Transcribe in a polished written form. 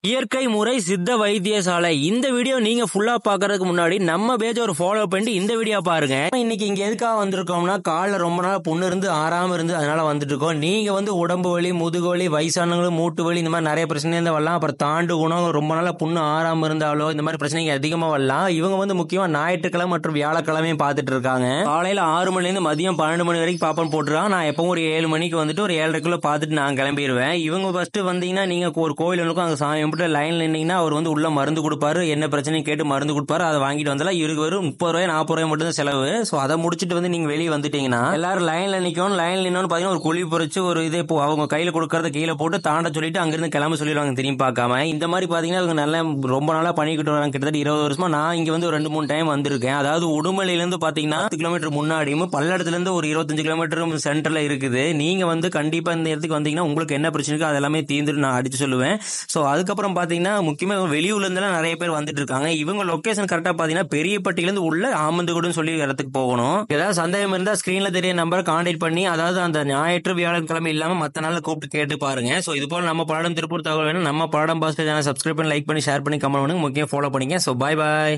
இயற்கை முறை சித்த வைத்தியசாலை. இந்த வீடியோ நீங்க ஃபுல்லா பாக்குறதுக்கு முன்னாடி நம்ம பேஜ் ஒரு ஃபாலோ பண்ணிட்டு இந்த வீடியோ பாருங்க. இன்னைக்கு இங்க எதுக்காக வந்திருக்கோம்னா, கால்ல ரொம்ப நாள் புண்ணு இருந்து ஆறாம இருந்து அதனால வந்துட்டு இருக்கோம். நீங்க உடம்பு வலி, முதுகு வலி, வயசானவங்களும் மூட்டு வலி இந்த மாதிரி நிறைய பிரச்சனை இருந்தா வரலாம். அப்புறம் தாண்டு குணம், ரொம்ப நாளா புண்ணு ஆறாம இருந்தாலோ இந்த மாதிரி பிரச்சனைங்க அதிகமா வரலாம். இவங்க முக்கியமா ஞாயிற்றுக்கிழமை மற்றும் வியாழக்கிழமையும் பார்த்துட்டு இருக்காங்க. காலையில 6 மணில இருந்து மதியம் 12 மணி வரைக்கும் பாப்பன் போட்டுருக்காங்க. நான் எப்பவும் ஒரு 7 மணிக்கு ஒரு 7:30 பார்த்துட்டு நான் கிளம்பிடுவேன். இவங்க ஃபர்ஸ்ட் வந்தீங்கன்னா நீங்க ஒரு கோயில் இருக்கும், அங்க சாமி லைன்ல நின்னீங்கன்னா அவர் உள்ள மருந்து கொடுப்பாரு. என்ன பிரச்சனை கேட்டு மருந்து கொடுப்பாரு. அதை வாங்கிட்டு வந்தாலும் இவருக்கு வெறும் 30 ரூபாய் 40 ரூபாய் மட்டும் தான் செலவு. சோ அதை முடிச்சிட்டு நீங்க வெளியே வந்துட்டீங்கன்னா எல்லாரும் லைன்ல நிக்கணும். லைன்ல நின்னு பாத்தீங்கன்னா ஒரு குழி பொறிச்சு ஒரு இதே அவங்க கையில கொடுக்கறத கீழே போட்டு தாண்ட சொல்லிட்டு அங்கிருந்து கிளம்ப சொல்லிடுவாங்க திரும்பி பார்க்காம. இந்த மாதிரி பாத்தீங்கன்னா அவங்க நல்லா ரொம்ப நாளா பண்ணிக்கிட்டு வராங்க. கிட்டத்தட்ட 20 வருஷமா. நான் இங்க ஒரு 2-3 டைம் வந்திருக்கேன். அதாவது உடுமலையில இருந்து பாத்தீங்கன்னா 10 கிலோமீட்டர் முன்னாடியும், பல்லடத்துல இருந்து ஒரு 25 கிலோமீட்டர் சென்டர்ல இருக்குது. நீங்க கண்டிப்பா இந்த இடத்துக்கு வந்தீங்கன்னா உங்களுக்கு என்ன பிரச்சனை இருக்கோ அதெல்லாமே தீர்ந்துட்டு நான் அடிச்சு சொல்லுவேன். சோ அதுக்கப்புறம் பாத்தீங்கன்னா முக்கியமா வெளியூர்ல இருந்து நிறைய பேர் வந்துட்டு இருக்காங்க. இவங்க லொகேஷன் கரெக்டா பாத்தீங்கன்னா பெரியப்பட்டியில இருந்து உள்ள ஆமந்துகுடுன்னு சொல்லி இடத்துக்கு போகணும். ஏதாவது சந்தேகம் இருந்தா ஸ்கிரீன்ல தெரிய நம்பரை கான்டாக்ட் பண்ணி, அதாவது அந்த ஞாயிற்று வியாழக்கிழமை இல்லாம மத்த நாள்ல கூப்பிட்டு கேட்டு பாருங்க. சோ இது போல நம்ம படம் திருப்பூர் தகவல் வேணும், நம்ம படம் பாஸ்டர் சேனல் சப்ஸ்கிரைப் பண்ணி, லைக் பண்ணி, ஷேர் பண்ணி, கமெண்ட் பண்ணுங்க. முக்கியம் ஃபாலோ பண்ணிங்க. சோ பாய் பாய்.